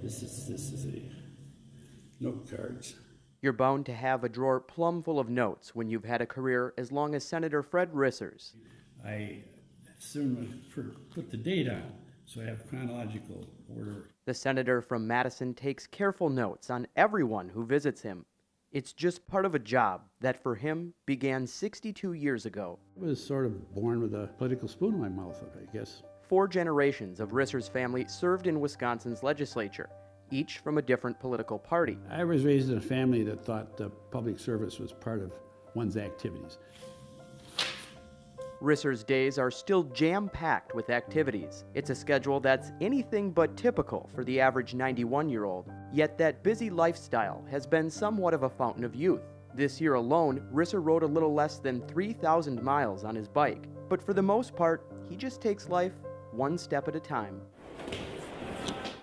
This is a note cards. You're bound to have a drawer plumb full of notes when you've had a career as long as Senator Fred Risser's. I soon put the date on, so I have chronological order. The senator from Madison takes careful notes on everyone who visits him. It's just part of a job that for him began 62 years ago. I was sort of born with a political spoon in my mouth, I guess. 4 generations of Risser's family served in Wisconsin's legislature, each from a different political party. I was raised in a family that thought public service was part of one's activities. Risser's days are still jam-packed with activities. It's a schedule that's anything but typical for the average 91-year-old. Yet that busy lifestyle has been somewhat of a fountain of youth. This year alone, Risser rode a little less than 3,000 miles on his bike. But for the most part, he just takes life one step at a time.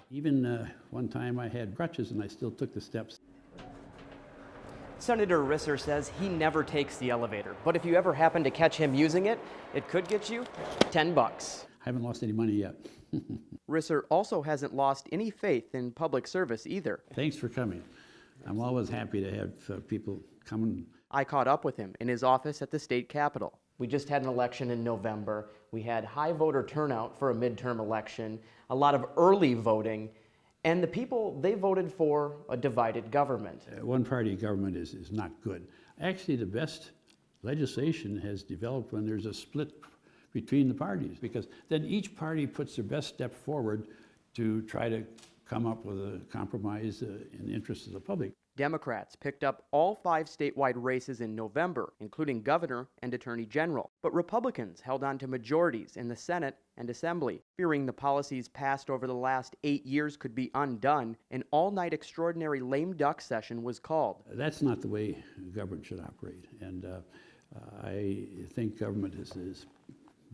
Even one time I had crutches and I still took the steps. Senator Risser says he never takes the elevator, but if you ever happen to catch him using it, it could get you $10. I haven't lost any money yet. Risser also hasn't lost any faith in public service either. Thanks for coming. I'm always happy to have people come. I caught up with him in his office at the state capitol. We just had an election in November. We had high voter turnout for a midterm election, a lot of early voting, and the people, they voted for a divided government. One-party government is not good. Actually, the best legislation has developed when there's a split between the parties, because then each party puts their best step forward to try to come up with a compromise in the interest of the public. Democrats picked up all 5 statewide races in November, including governor and attorney general. But Republicans held on to majorities in the Senate and Assembly. Fearing the policies passed over the last 8 years could be undone, an all-night extraordinary lame duck session was called. That's not the way government should operate. And I think government is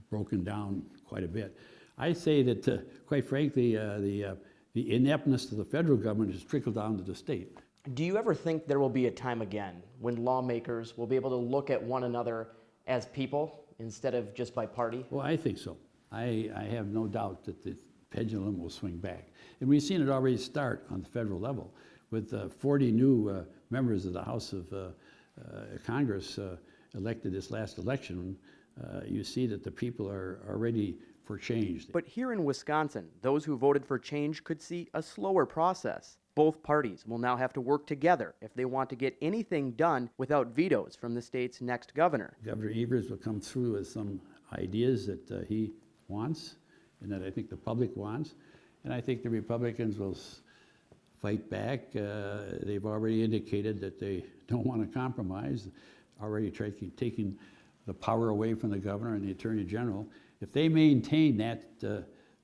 broken down quite a bit. I say that, quite frankly, the ineptness of the federal government has trickled down to the state. Do you ever think there will be a time again when lawmakers will be able to look at one another as people instead of just by party? Well, I think so. I have no doubt that the pendulum will swing back. And we've seen it already start on the federal level with 40 new members of the House of Congress elected this last election. You see that the people are ready for change. But here in Wisconsin, those who voted for change could see a slower process. Both parties will now have to work together if they want to get anything done without vetoes from the state's next governor. Governor Evers will come through with some ideas that he wants and that I think the public wants. And I think the Republicans will fight back. They've already indicated that they don't want to compromise, already taking the power away from the governor and the attorney general. If they maintain that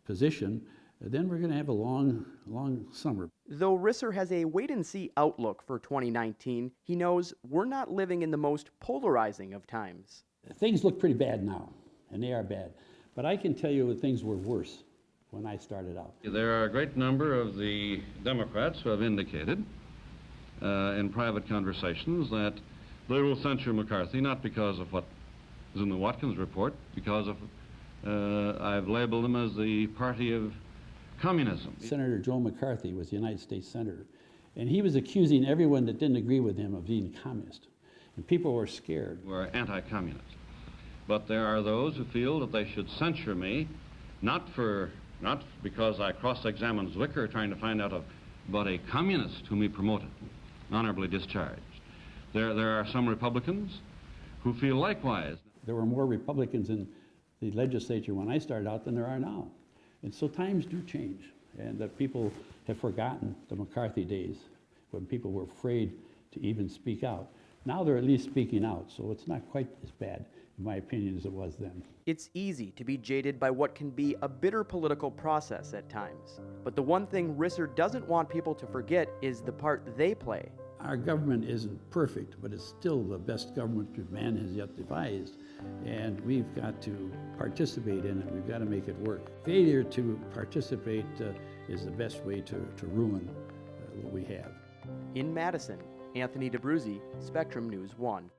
position, then we're going to have a long summer. Though Risser has a wait-and-see outlook for 2019, he knows we're not living in the most polarizing of times. Things look pretty bad now, and they are bad. But I can tell you that things were worse when I started out. There are a great number of the Democrats who have indicated in private conversations that they will censure McCarthy, not because of what is in the Watkins report, because of I've labeled them as the party of communism. Senator Joe McCarthy was the United States Senator, and he was accusing everyone that didn't agree with him of being communist. And people were scared. We're anti-communist. But there are those who feel that they should censure me, not because I cross-examined Zwicker trying to find out about a communist whom he promoted, honorably discharged. There are some Republicans who feel likewise. There were more Republicans in the legislature when I started out than there are now. And so times do change, and that people have forgotten the McCarthy days when people were afraid to even speak out. Now they're at least speaking out, so it's not quite as bad, in my opinion, as it was then. It's easy to be jaded by what can be a bitter political process at times. But the one thing Risser doesn't want people to forget is the part they play. Our government isn't perfect, but it's still the best government that man has yet devised. And we've got to participate in it. We've got to make it work. Failure to participate is the best way to ruin what we have. In Madison, Anthony DaBruzzi, Spectrum News 1.